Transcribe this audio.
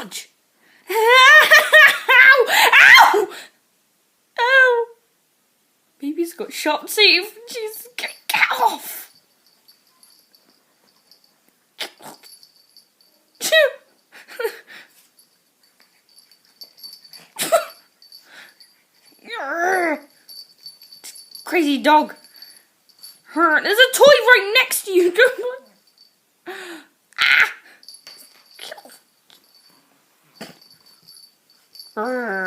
Fudge. Ow! Ow! Ow! Baby's got sharp teeth. Jeez, get off! Crazy dog. There's a toy right next to you. Ah!